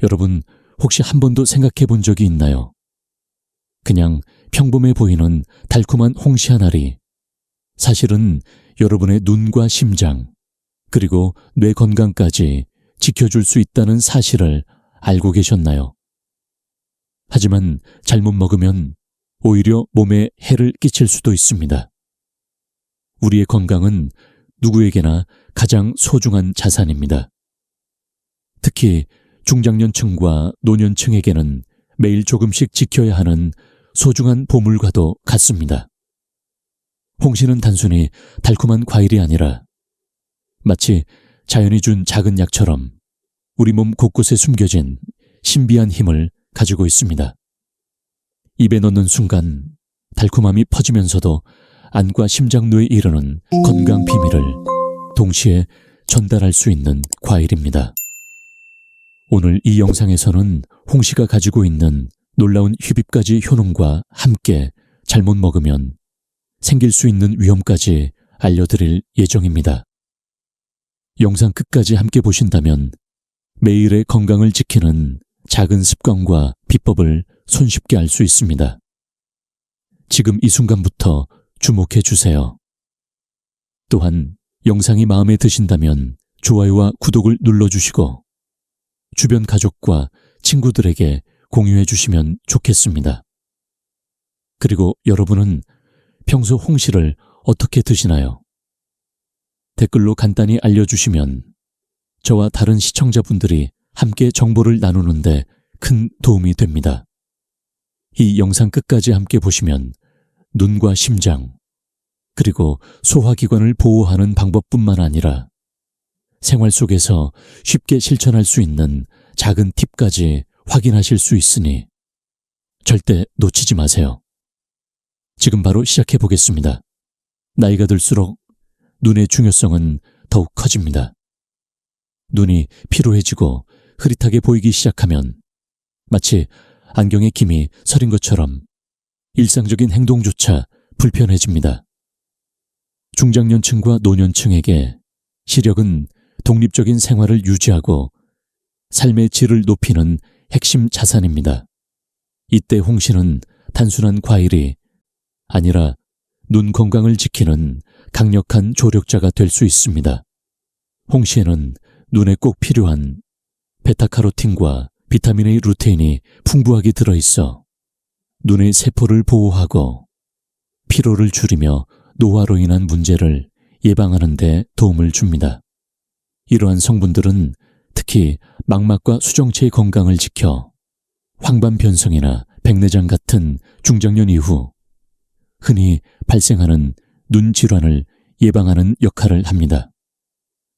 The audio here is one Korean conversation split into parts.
여러분, 혹시 한 번도 생각해 본 적이 있나요? 그냥 평범해 보이는 달콤한 홍시 한 알이 사실은 여러분의 눈과 심장, 그리고 뇌 건강까지 지켜줄 수 있다는 사실을 알고 계셨나요? 하지만 잘못 먹으면 오히려 몸에 해를 끼칠 수도 있습니다. 우리의 건강은 누구에게나 가장 소중한 자산입니다. 특히 중장년층과 노년층에게는 매일 조금씩 지켜야 하는 소중한 보물과도 같습니다. 홍시는 단순히 달콤한 과일이 아니라 마치 자연이 준 작은 약처럼 우리 몸 곳곳에 숨겨진 신비한 힘을 가지고 있습니다. 입에 넣는 순간 달콤함이 퍼지면서도 안과 심장로에 이르는 건강 비밀을 동시에 전달할 수 있는 과일입니다. 오늘 이 영상에서는 홍시가 가지고 있는 놀라운 휘빛까지 효능과 함께 잘못 먹으면 생길 수 있는 위험까지 알려드릴 예정입니다. 영상 끝까지 함께 보신다면 매일의 건강을 지키는 작은 습관과 비법을 손쉽게 알 수 있습니다. 지금 이 순간부터 주목해 주세요. 또한 영상이 마음에 드신다면 좋아요와 구독을 눌러주시고 주변 가족과 친구들에게 공유해 주시면 좋겠습니다. 그리고 여러분은 평소 홍시를 어떻게 드시나요? 댓글로 간단히 알려주시면 저와 다른 시청자분들이 함께 정보를 나누는데 큰 도움이 됩니다. 이 영상 끝까지 함께 보시면 눈과 심장, 그리고 소화기관을 보호하는 방법뿐만 아니라 생활 속에서 쉽게 실천할 수 있는 작은 팁까지 확인하실 수 있으니 절대 놓치지 마세요. 지금 바로 시작해 보겠습니다. 나이가 들수록 눈의 중요성은 더욱 커집니다. 눈이 피로해지고 흐릿하게 보이기 시작하면 마치 안경에 김이 서린 것처럼 일상적인 행동조차 불편해집니다. 중장년층과 노년층에게 시력은 독립적인 생활을 유지하고 삶의 질을 높이는 핵심 자산입니다. 이때 홍시는 단순한 과일이 아니라 눈 건강을 지키는 강력한 조력자가 될 수 있습니다. 홍시에는 눈에 꼭 필요한 베타카로틴과 비타민 A 루테인이 풍부하게 들어있어 눈의 세포를 보호하고 피로를 줄이며 노화로 인한 문제를 예방하는 데 도움을 줍니다. 이러한 성분들은 특히 망막과 수정체의 건강을 지켜 황반변성이나 백내장 같은 중장년 이후 흔히 발생하는 눈 질환을 예방하는 역할을 합니다.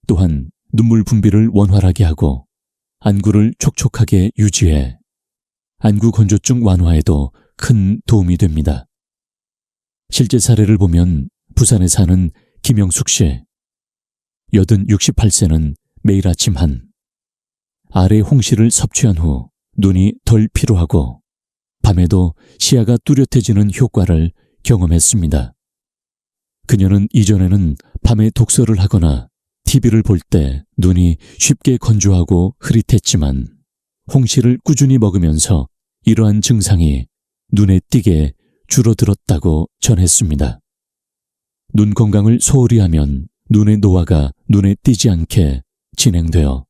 또한 눈물 분비를 원활하게 하고 안구를 촉촉하게 유지해 안구 건조증 완화에도 큰 도움이 됩니다. 실제 사례를 보면 부산에 사는 김영숙 씨, 여든 68세는 매일 아침 한 알의 홍시를 섭취한 후 눈이 덜 피로하고 밤에도 시야가 뚜렷해지는 효과를 경험했습니다. 그녀는 이전에는 밤에 독서를 하거나 TV를 볼 때 눈이 쉽게 건조하고 흐릿했지만 홍시를 꾸준히 먹으면서 이러한 증상이 눈에 띄게 줄어들었다고 전했습니다. 눈 건강을 소홀히 하면 눈의 노화가 눈에 띄지 않게 진행되어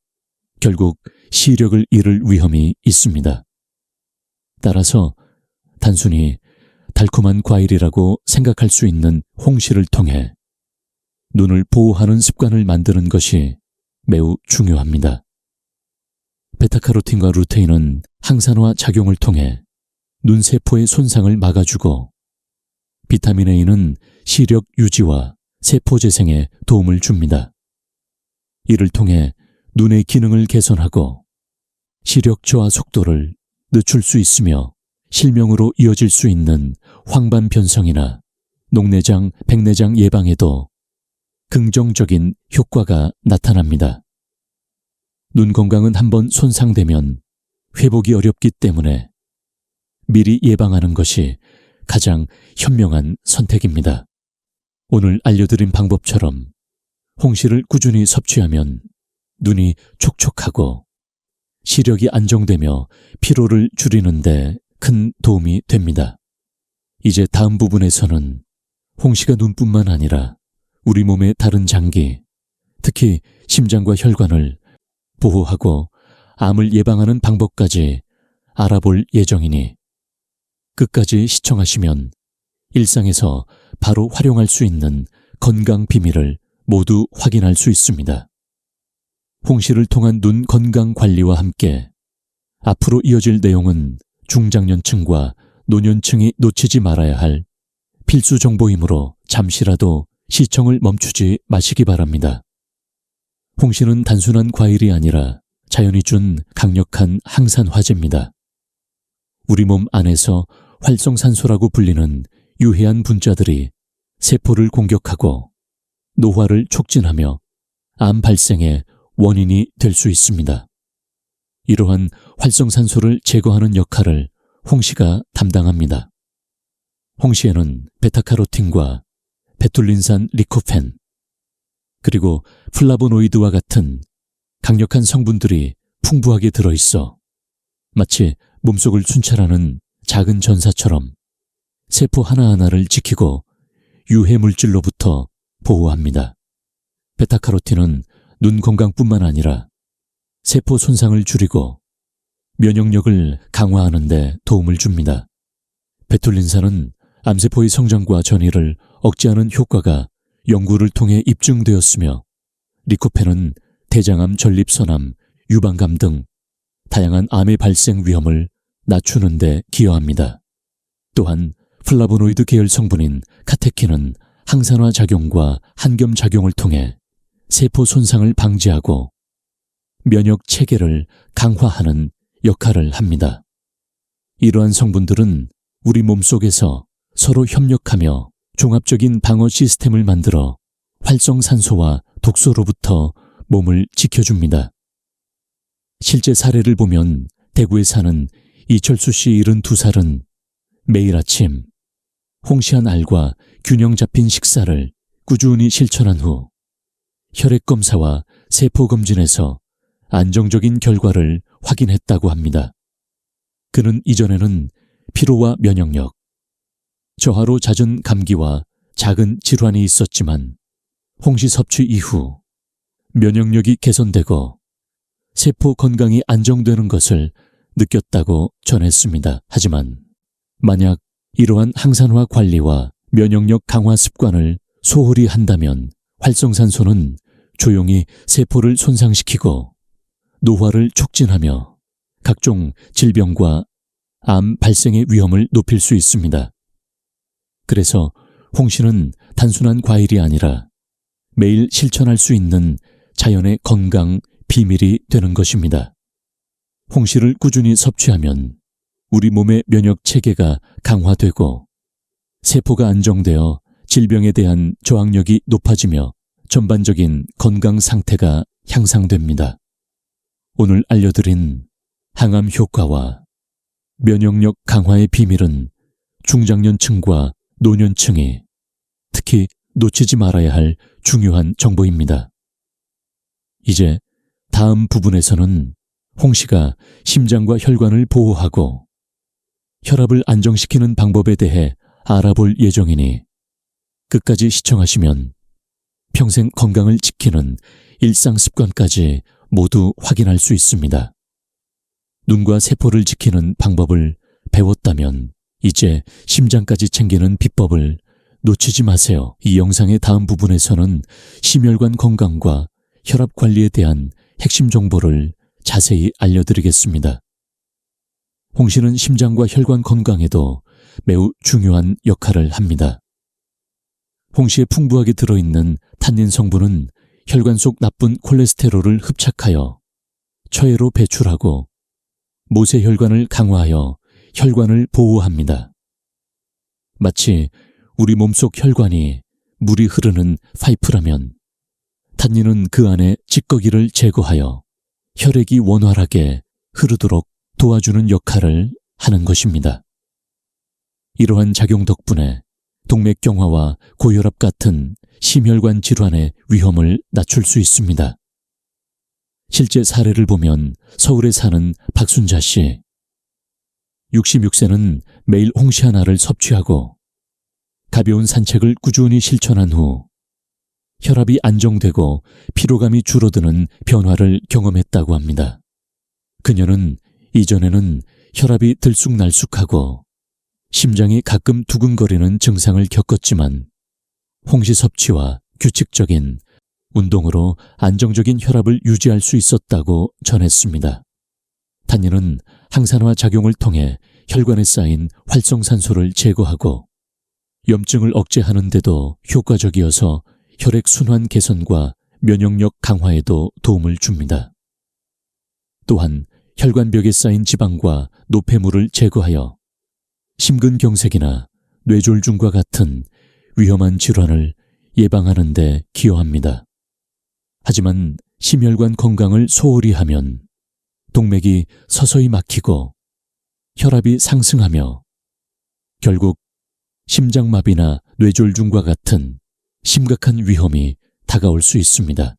결국 시력을 잃을 위험이 있습니다. 따라서 단순히 달콤한 과일이라고 생각할 수 있는 홍시를 통해 눈을 보호하는 습관을 만드는 것이 매우 중요합니다. 베타카로틴과 루테인은 항산화 작용을 통해 눈세포의 손상을 막아주고 비타민 A는 시력 유지와 세포 재생에 도움을 줍니다. 이를 통해 눈의 기능을 개선하고 시력 저하 속도를 늦출 수 있으며 실명으로 이어질 수 있는 황반변성이나 녹내장, 백내장 예방에도 긍정적인 효과가 나타납니다. 눈 건강은 한번 손상되면 회복이 어렵기 때문에 미리 예방하는 것이 가장 현명한 선택입니다. 오늘 알려드린 방법처럼 홍시를 꾸준히 섭취하면 눈이 촉촉하고 시력이 안정되며 피로를 줄이는 데 큰 도움이 됩니다. 이제 다음 부분에서는 홍시가 눈뿐만 아니라 우리 몸의 다른 장기, 특히 심장과 혈관을 보호하고 암을 예방하는 방법까지 알아볼 예정이니 끝까지 시청하시면 일상에서 바로 활용할 수 있는 건강 비밀을 모두 확인할 수 있습니다. 홍시를 통한 눈 건강 관리와 함께 앞으로 이어질 내용은 중장년층과 노년층이 놓치지 말아야 할 필수 정보이므로 잠시라도 시청을 멈추지 마시기 바랍니다. 홍시는 단순한 과일이 아니라 자연이 준 강력한 항산화제입니다. 우리 몸 안에서 활성산소라고 불리는 유해한 분자들이 세포를 공격하고 노화를 촉진하며 암 발생의 원인이 될 수 있습니다. 이러한 활성산소를 제거하는 역할을 홍시가 담당합니다. 홍시에는 베타카로틴과 베툴린산 리코펜, 그리고 플라보노이드와 같은 강력한 성분들이 풍부하게 들어있어 마치 몸속을 순찰하는 작은 전사처럼 세포 하나하나를 지키고 유해 물질로부터 보호합니다. 베타카로틴은 눈 건강뿐만 아니라 세포 손상을 줄이고 면역력을 강화하는 데 도움을 줍니다. 베툴린산은 암세포의 성장과 전이를 억제하는 효과가 연구를 통해 입증되었으며 리코펜은 대장암, 전립선암, 유방암 등 다양한 암의 발생 위험을 낮추는 데 기여합니다. 또한 플라보노이드 계열 성분인 카테킨은 항산화 작용과 항염 작용을 통해 세포 손상을 방지하고 면역 체계를 강화하는 역할을 합니다. 이러한 성분들은 우리 몸속에서 서로 협력하며 종합적인 방어 시스템을 만들어 활성산소와 독소로부터 몸을 지켜줍니다. 실제 사례를 보면 대구에 사는 이철수 씨 72살은 매일 아침 홍시 한 알과 균형 잡힌 식사를 꾸준히 실천한 후 혈액 검사와 세포 검진에서 안정적인 결과를 확인했다고 합니다. 그는 이전에는 피로와 면역력, 저하로 잦은 감기와 작은 질환이 있었지만 홍시 섭취 이후 면역력이 개선되고 세포 건강이 안정되는 것을 느꼈다고 전했습니다. 하지만 만약 이러한 항산화 관리와 면역력 강화 습관을 소홀히 한다면 활성산소는 조용히 세포를 손상시키고 노화를 촉진하며 각종 질병과 암 발생의 위험을 높일 수 있습니다. 그래서 홍시는 단순한 과일이 아니라 매일 실천할 수 있는 자연의 건강 비밀이 되는 것입니다. 홍시를 꾸준히 섭취하면 우리 몸의 면역 체계가 강화되고 세포가 안정되어 질병에 대한 저항력이 높아지며 전반적인 건강 상태가 향상됩니다. 오늘 알려드린 항암 효과와 면역력 강화의 비밀은 중장년층과 노년층이 특히 놓치지 말아야 할 중요한 정보입니다. 이제 다음 부분에서는 홍시가 심장과 혈관을 보호하고 혈압을 안정시키는 방법에 대해 알아볼 예정이니 끝까지 시청하시면 평생 건강을 지키는 일상 습관까지 모두 확인할 수 있습니다. 눈과 세포를 지키는 방법을 배웠다면 이제 심장까지 챙기는 비법을 놓치지 마세요. 이 영상의 다음 부분에서는 심혈관 건강과 혈압 관리에 대한 핵심 정보를 자세히 알려드리겠습니다. 홍시는 심장과 혈관 건강에도 매우 중요한 역할을 합니다. 홍시에 풍부하게 들어있는 탄닌 성분은 혈관 속 나쁜 콜레스테롤을 흡착하여 처해로 배출하고 모세혈관을 강화하여 혈관을 보호합니다. 마치 우리 몸속 혈관이 물이 흐르는 파이프라면 탄닌은 그 안에 찌꺼기를 제거하여 혈액이 원활하게 흐르도록 도와주는 역할을 하는 것입니다. 이러한 작용 덕분에 동맥경화와 고혈압 같은 심혈관 질환의 위험을 낮출 수 있습니다. 실제 사례를 보면 서울에 사는 박순자 씨. 66세는 매일 홍시 하나를 섭취하고 가벼운 산책을 꾸준히 실천한 후 혈압이 안정되고 피로감이 줄어드는 변화를 경험했다고 합니다. 그녀는 이전에는 혈압이 들쑥날쑥하고 심장이 가끔 두근거리는 증상을 겪었지만 홍시 섭취와 규칙적인 운동으로 안정적인 혈압을 유지할 수 있었다고 전했습니다. 탄닌은 항산화 작용을 통해 혈관에 쌓인 활성산소를 제거하고 염증을 억제하는 데도 효과적이어서 혈액순환 개선과 면역력 강화에도 도움을 줍니다. 또한 혈관벽에 쌓인 지방과 노폐물을 제거하여 심근경색이나 뇌졸중과 같은 위험한 질환을 예방하는 데 기여합니다. 하지만 심혈관 건강을 소홀히 하면 동맥이 서서히 막히고 혈압이 상승하며 결국 심장마비나 뇌졸중과 같은 심각한 위험이 다가올 수 있습니다.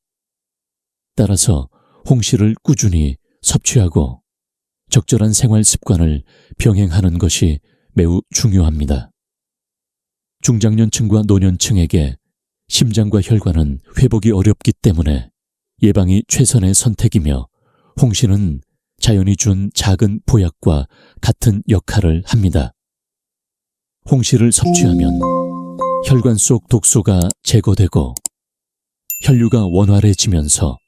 따라서 홍시를 꾸준히 섭취하고 적절한 생활 습관을 병행하는 것이 매우 중요합니다. 중장년층과 노년층에게 심장과 혈관은 회복이 어렵기 때문에 예방이 최선의 선택이며 홍시는 자연이 준 작은 보약과 같은 역할을 합니다. 홍시를 섭취하면 혈관 속 독소가 제거되고 혈류가 원활해지면서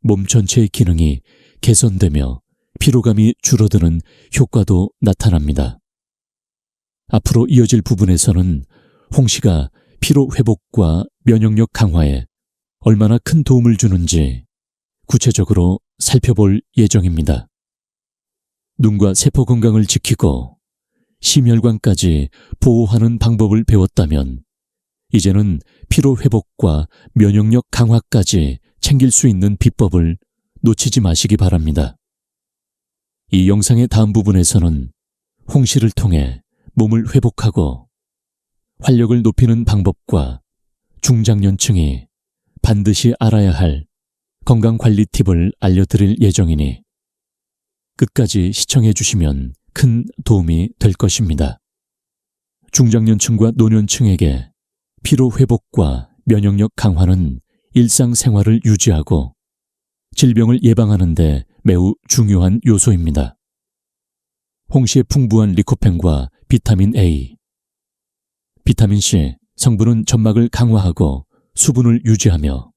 몸 전체의 기능이 개선되며 피로감이 줄어드는 효과도 나타납니다. 앞으로 이어질 부분에서는 홍시가 피로 회복과 면역력 강화에 얼마나 큰 도움을 주는지 구체적으로 살펴볼 예정입니다. 눈과 세포 건강을 지키고 심혈관까지 보호하는 방법을 배웠다면 이제는 피로 회복과 면역력 강화까지 챙길 수 있는 비법을 놓치지 마시기 바랍니다. 이 영상의 다음 부분에서는 홍시를 통해 몸을 회복하고 활력을 높이는 방법과 중장년층이 반드시 알아야 할 건강관리 팁을 알려드릴 예정이니 끝까지 시청해 주시면 큰 도움이 될 것입니다. 중장년층과 노년층에게 피로 회복과 면역력 강화는 일상생활을 유지하고 질병을 예방하는 데 매우 중요한 요소입니다. 홍시의 풍부한 리코펜과 비타민 A, 비타민 C 성분은 점막을 강화하고 수분을 유지하며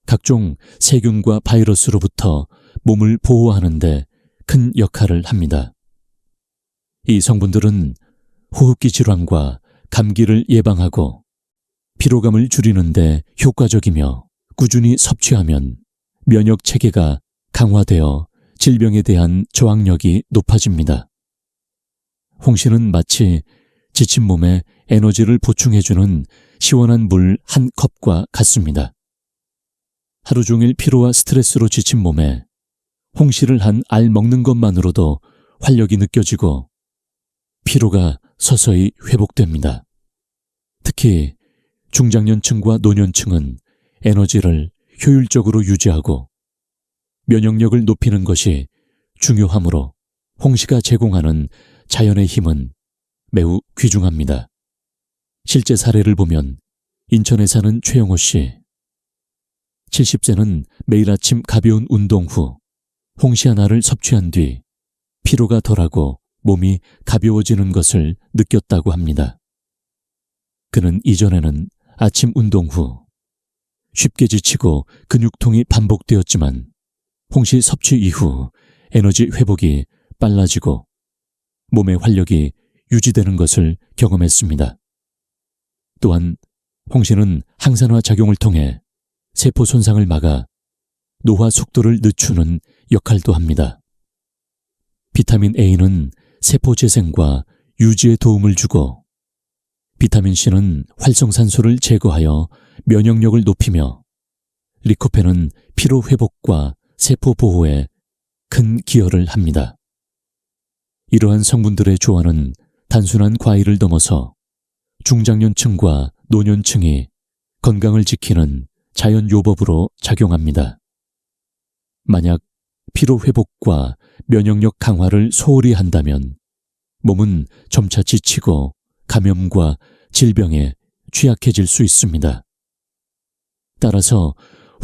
각종 세균과 바이러스로부터 몸을 보호하는 데 큰 역할을 합니다. 이 성분들은 호흡기 질환과 감기를 예방하고 피로감을 줄이는 데 효과적이며 꾸준히 섭취하면 면역 체계가 강화되어 질병에 대한 저항력이 높아집니다. 홍시는 마치 지친 몸에 에너지를 보충해주는 시원한 물 한 컵과 같습니다. 하루 종일 피로와 스트레스로 지친 몸에 홍시를 한 알 먹는 것만으로도 활력이 느껴지고 피로가 서서히 회복됩니다. 특히 중장년층과 노년층은 에너지를 효율적으로 유지하고 면역력을 높이는 것이 중요하므로 홍시가 제공하는 자연의 힘은 매우 귀중합니다. 실제 사례를 보면 인천에 사는 최영호 씨, 70세는 매일 아침 가벼운 운동 후 홍시 하나를 섭취한 뒤 피로가 덜하고 몸이 가벼워지는 것을 느꼈다고 합니다. 그는 이전에는 아침 운동 후 쉽게 지치고 근육통이 반복되었지만 홍시 섭취 이후 에너지 회복이 빨라지고 몸의 활력이 유지되는 것을 경험했습니다. 또한 홍시는 항산화 작용을 통해 세포 손상을 막아 노화 속도를 늦추는 역할도 합니다. 비타민 A는 세포 재생과 유지에 도움을 주고 비타민 C는 활성산소를 제거하여 면역력을 높이며 리코펜은 피로 회복과 세포 보호에 큰 기여를 합니다. 이러한 성분들의 조화는 단순한 과일을 넘어서 중장년층과 노년층이 건강을 지키는 자연 요법으로 작용합니다. 만약 피로 회복과 면역력 강화를 소홀히 한다면 몸은 점차 지치고 감염과 질병에 취약해질 수 있습니다. 따라서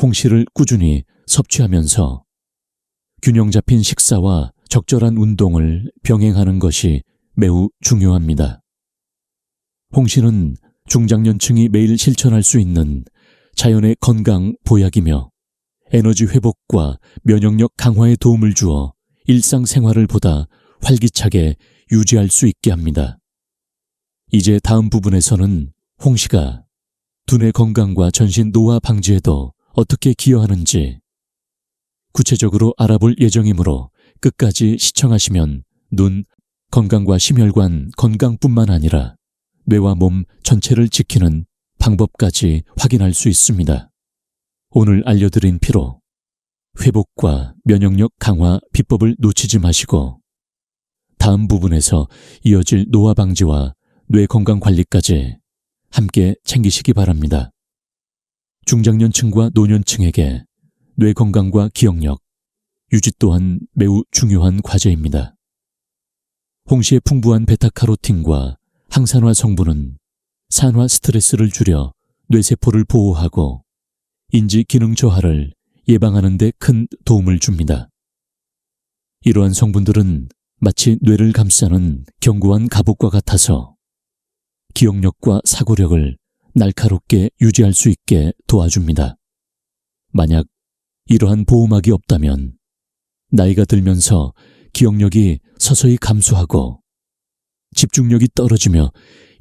홍시를 꾸준히 섭취하면서 균형 잡힌 식사와 적절한 운동을 병행하는 것이 매우 중요합니다. 홍시는 중장년층이 매일 실천할 수 있는 자연의 건강 보약이며 에너지 회복과 면역력 강화에 도움을 주어 일상생활을 보다 활기차게 유지할 수 있게 합니다. 이제 다음 부분에서는 홍시가 두뇌 건강과 전신 노화 방지에도 어떻게 기여하는지 구체적으로 알아볼 예정이므로 끝까지 시청하시면 눈 건강과 심혈관 건강뿐만 아니라 뇌와 몸 전체를 지키는 방법까지 확인할 수 있습니다. 오늘 알려드린 피로, 회복과 면역력 강화 비법을 놓치지 마시고 다음 부분에서 이어질 노화 방지와 뇌 건강 관리까지 함께 챙기시기 바랍니다. 중장년층과 노년층에게 뇌 건강과 기억력, 유지 또한 매우 중요한 과제입니다. 홍시의 풍부한 베타카로틴과 항산화 성분은 산화 스트레스를 줄여 뇌세포를 보호하고 인지 기능 저하를 예방하는 데 큰 도움을 줍니다. 이러한 성분들은 마치 뇌를 감싸는 견고한 갑옷과 같아서 기억력과 사고력을 날카롭게 유지할 수 있게 도와줍니다. 만약 이러한 보호막이 없다면 나이가 들면서 기억력이 서서히 감소하고 집중력이 떨어지며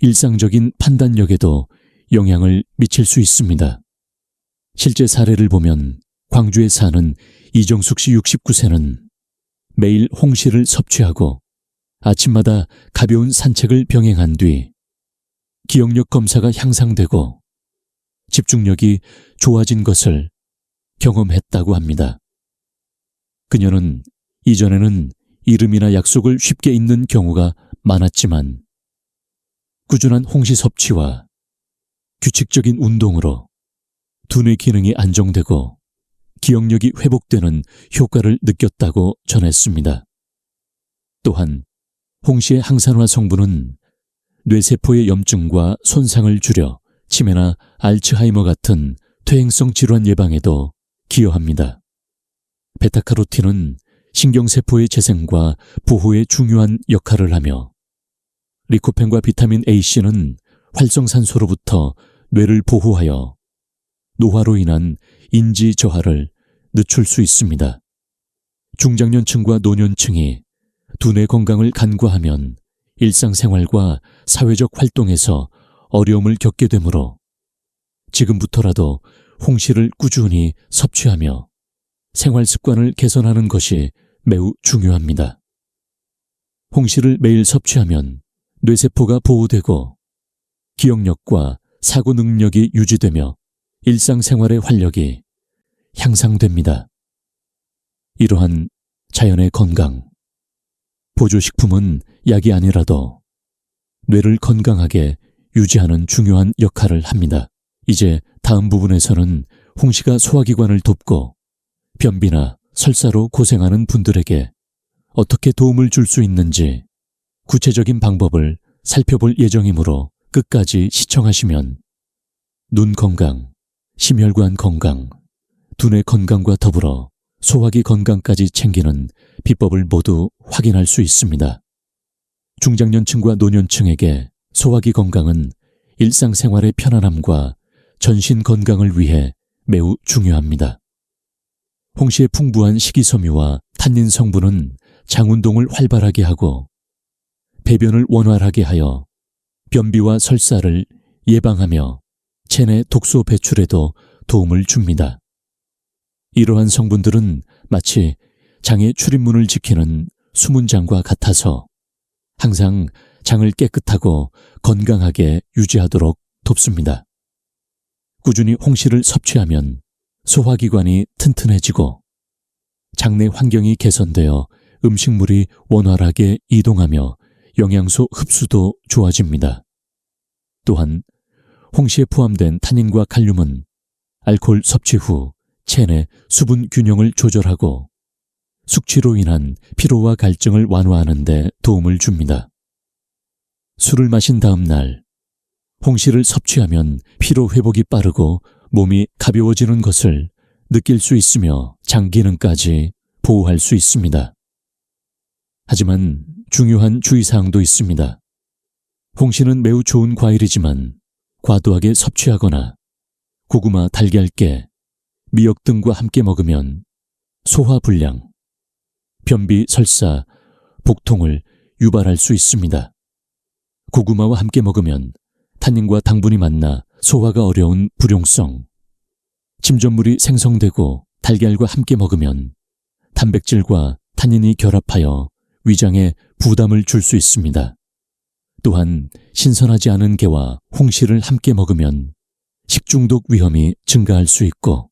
일상적인 판단력에도 영향을 미칠 수 있습니다. 실제 사례를 보면 광주에 사는 이정숙 씨 69세는 매일 홍시를 섭취하고 아침마다 가벼운 산책을 병행한 뒤 기억력 검사가 향상되고 집중력이 좋아진 것을 경험했다고 합니다. 그녀는 이전에는 이름이나 약속을 쉽게 잊는 경우가 많았지만 꾸준한 홍시 섭취와 규칙적인 운동으로 두뇌 기능이 안정되고 기억력이 회복되는 효과를 느꼈다고 전했습니다. 또한 홍시의 항산화 성분은 뇌세포의 염증과 손상을 줄여 치매나 알츠하이머 같은 퇴행성 질환 예방에도 기여합니다. 베타카로틴은 신경세포의 재생과 보호에 중요한 역할을 하며 리코펜과 비타민 A씨는 활성산소로부터 뇌를 보호하여 노화로 인한 인지 저하를 늦출 수 있습니다. 중장년층과 노년층이 두뇌 건강을 간과하면 일상생활과 사회적 활동에서 어려움을 겪게 되므로 지금부터라도 홍시를 꾸준히 섭취하며 생활 습관을 개선하는 것이 매우 중요합니다. 홍시를 매일 섭취하면 뇌세포가 보호되고 기억력과 사고 능력이 유지되며 일상생활의 활력이 향상됩니다. 이러한 자연의 건강, 보조식품은 약이 아니라도 뇌를 건강하게 유지하는 중요한 역할을 합니다. 이제 다음 부분에서는 홍시가 소화기관을 돕고 변비나 설사로 고생하는 분들에게 어떻게 도움을 줄 수 있는지 구체적인 방법을 살펴볼 예정이므로 끝까지 시청하시면 눈 건강, 심혈관 건강, 두뇌 건강과 더불어 소화기 건강까지 챙기는 비법을 모두 확인할 수 있습니다. 중장년층과 노년층에게 소화기 건강은 일상생활의 편안함과 전신 건강을 위해 매우 중요합니다. 홍시의 풍부한 식이섬유와 탄닌 성분은 장운동을 활발하게 하고 배변을 원활하게 하여 변비와 설사를 예방하며 체내 독소 배출에도 도움을 줍니다. 이러한 성분들은 마치 장의 출입문을 지키는 수문장과 같아서 항상 장을 깨끗하고 건강하게 유지하도록 돕습니다. 꾸준히 홍시를 섭취하면 소화기관이 튼튼해지고 장내 환경이 개선되어 음식물이 원활하게 이동하며 영양소 흡수도 좋아집니다. 또한 홍시에 포함된 탄닌과 칼륨은 알코올 섭취 후 체내 수분 균형을 조절하고 숙취로 인한 피로와 갈증을 완화하는 데 도움을 줍니다. 술을 마신 다음 날 홍시를 섭취하면 피로 회복이 빠르고 몸이 가벼워지는 것을 느낄 수 있으며 장 기능까지 보호할 수 있습니다. 하지만 중요한 주의사항도 있습니다. 홍시는 매우 좋은 과일이지만 과도하게 섭취하거나 고구마, 달걀깨, 미역 등과 함께 먹으면 소화불량, 변비, 설사, 복통을 유발할 수 있습니다. 고구마와 함께 먹으면 탄닌과 당분이 만나 소화가 어려운 불용성, 침전물이 생성되고 달걀과 함께 먹으면 단백질과 탄닌이 결합하여 위장에 부담을 줄 수 있습니다. 또한 신선하지 않은 게와 홍시를 함께 먹으면 식중독 위험이 증가할 수 있고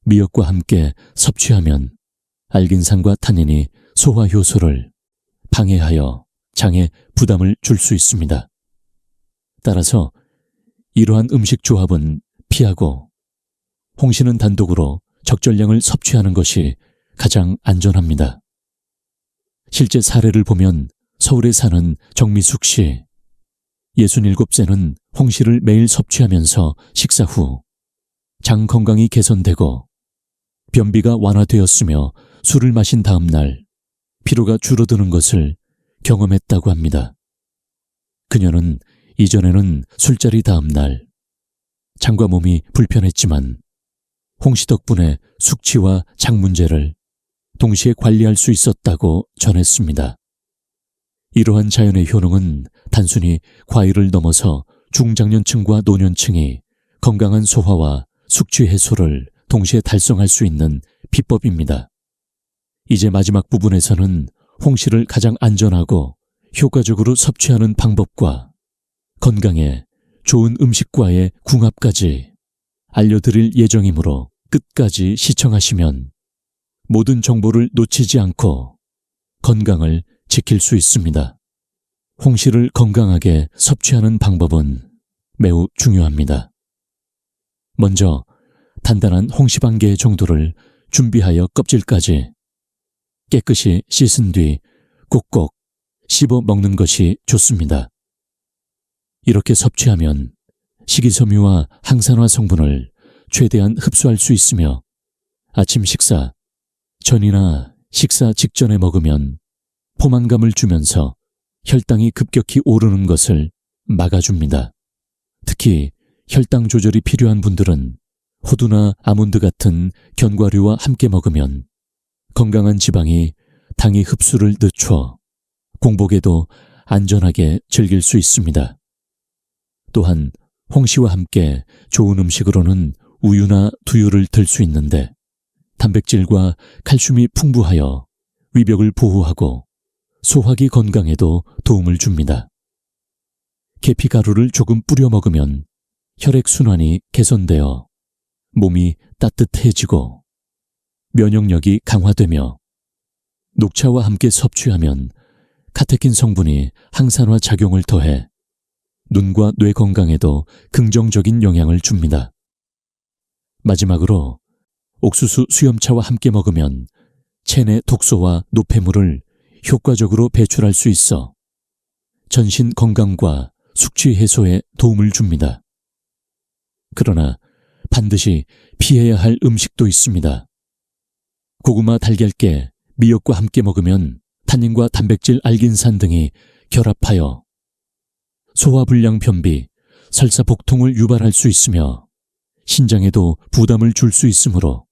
미역과 함께 섭취하면 알긴산과 탄닌이 소화 효소를 방해하여 장에 부담을 줄 수 있습니다. 따라서 이러한 음식 조합은 피하고 홍시는 단독으로 적절량을 섭취하는 것이 가장 안전합니다. 실제 사례를 보면 서울에 사는 정미숙 씨, 67세는 홍시를 매일 섭취하면서 식사 후 장 건강이 개선되고 변비가 완화되었으며 술을 마신 다음 날 피로가 줄어드는 것을 경험했다고 합니다. 그녀는 이전에는 술자리 다음 날 장과 몸이 불편했지만 홍시 덕분에 숙취와 장 문제를 동시에 관리할 수 있었다고 전했습니다. 이러한 자연의 효능은 단순히 과일을 넘어서 중장년층과 노년층이 건강한 소화와 숙취 해소를 동시에 달성할 수 있는 비법입니다. 이제 마지막 부분에서는 홍시를 가장 안전하고 효과적으로 섭취하는 방법과 건강에 좋은 음식과의 궁합까지 알려드릴 예정이므로 끝까지 시청하시면 모든 정보를 놓치지 않고 건강을 지킬 수 있습니다. 홍시를 건강하게 섭취하는 방법은 매우 중요합니다. 먼저 단단한 홍시 반 개 정도를 준비하여 껍질까지 깨끗이 씻은 뒤 꼭꼭 씹어 먹는 것이 좋습니다. 이렇게 섭취하면 식이섬유와 항산화 성분을 최대한 흡수할 수 있으며 아침 식사 전이나 식사 직전에 먹으면 포만감을 주면서 혈당이 급격히 오르는 것을 막아줍니다. 특히 혈당 조절이 필요한 분들은 호두나 아몬드 같은 견과류와 함께 먹으면 건강한 지방이 당의 흡수를 늦춰 공복에도 안전하게 즐길 수 있습니다. 또한 홍시와 함께 좋은 음식으로는 우유나 두유를 들 수 있는데 단백질과 칼슘이 풍부하여 위벽을 보호하고 소화기 건강에도 도움을 줍니다. 계피가루를 조금 뿌려 먹으면 혈액순환이 개선되어 몸이 따뜻해지고 면역력이 강화되며 녹차와 함께 섭취하면 카테킨 성분이 항산화 작용을 더해 눈과 뇌 건강에도 긍정적인 영향을 줍니다. 마지막으로 옥수수 수염차와 함께 먹으면 체내 독소와 노폐물을 효과적으로 배출할 수 있어 전신 건강과 숙취 해소에 도움을 줍니다. 그러나 반드시 피해야 할 음식도 있습니다. 고구마, 달걀깨, 미역과 함께 먹으면 탄닌과 단백질, 알긴산 등이 결합하여 소화불량, 변비, 설사, 복통을 유발할 수 있으며 신장에도 부담을 줄 수 있으므로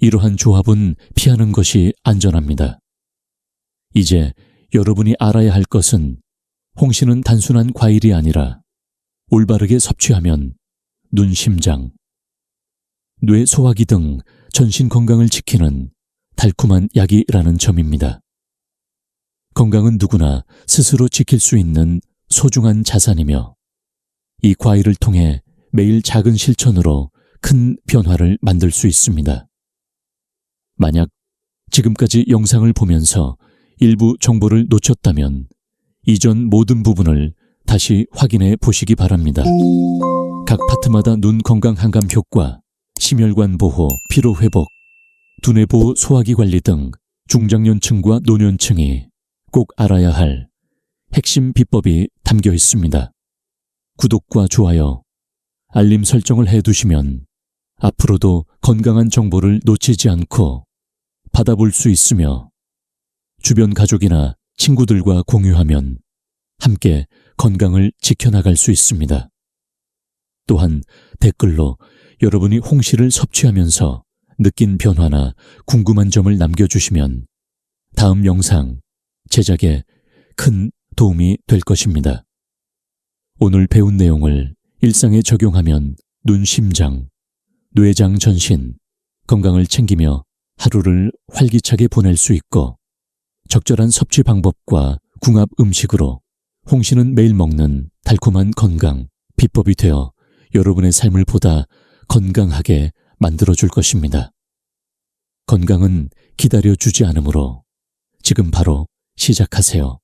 이러한 조합은 피하는 것이 안전합니다. 이제 여러분이 알아야 할 것은 홍시는 단순한 과일이 아니라 올바르게 섭취하면 눈, 심장, 뇌, 소화기 등 전신 건강을 지키는 달콤한 약이라는 점입니다. 건강은 누구나 스스로 지킬 수 있는 소중한 자산이며 이 과일을 통해 매일 작은 실천으로 큰 변화를 만들 수 있습니다. 만약 지금까지 영상을 보면서 일부 정보를 놓쳤다면 이전 모든 부분을 다시 확인해 보시기 바랍니다. 각 파트마다 눈 건강 항암 효과, 심혈관 보호, 피로 회복, 두뇌 보호, 소화기 관리 등 중장년층과 노년층이 꼭 알아야 할 핵심 비법이 담겨 있습니다. 구독과 좋아요, 알림 설정을 해두시면 앞으로도 건강한 정보를 놓치지 않고 받아볼 수 있으며 주변 가족이나 친구들과 공유하면 함께 건강을 지켜나갈 수 있습니다. 또한 댓글로 여러분이 홍시를 섭취하면서 느낀 변화나 궁금한 점을 남겨주시면 다음 영상 제작에 큰 도움이 될 것입니다. 오늘 배운 내용을 일상에 적용하면 눈, 심장, 뇌장 전신, 건강을 챙기며 하루를 활기차게 보낼 수 있고 적절한 섭취 방법과 궁합 음식으로 홍시는 매일 먹는 달콤한 건강 비법이 되어 여러분의 삶을 보다 건강하게 만들어줄 것입니다. 건강은 기다려주지 않으므로 지금 바로 시작하세요.